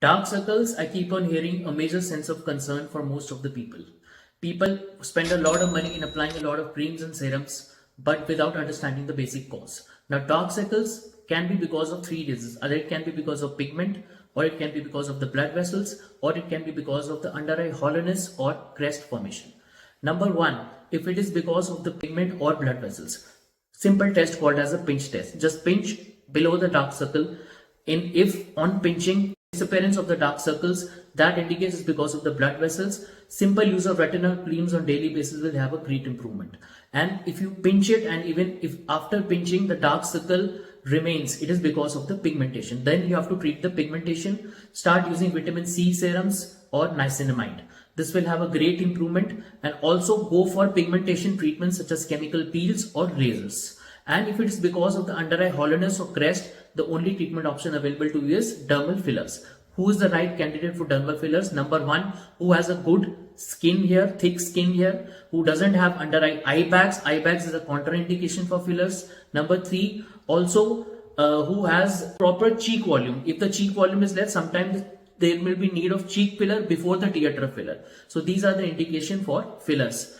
Dark circles, I keep on hearing a major sense of concern for most of the people. People spend a lot of money in applying a lot of creams and serums, but without understanding the basic cause. Now, dark circles can be because of three reasons. Either it can be because of pigment, or it can be because of the blood vessels, or it can be because of the under eye hollowness or crest formation. Number one, if it is because of the pigment or blood vessels, simple test called as a pinch test. Just pinch below the dark circle. If on pinching disappearance of the dark circles, that indicates it's because of the blood vessels. Simple use of retinol creams on daily basis will have a great improvement. And if you pinch it, and even if after pinching the dark circle remains, it is because of the pigmentation. Then you have to treat the pigmentation. Start using vitamin C serums or niacinamide. This will have a great improvement, and also go for pigmentation treatments such as chemical peels or lasers. And if it is because of the under eye hollowness or crest, the only treatment option available to you is dermal fillers. Who is the right candidate for dermal fillers? Number one, who has a good skin here, thick skin here, who doesn't have under eye bags. Eye bags is a contraindication for fillers. Number three, also who has proper cheek volume. If the cheek volume is less, sometimes there will be need of cheek filler before the theater filler. So these are the indication for fillers.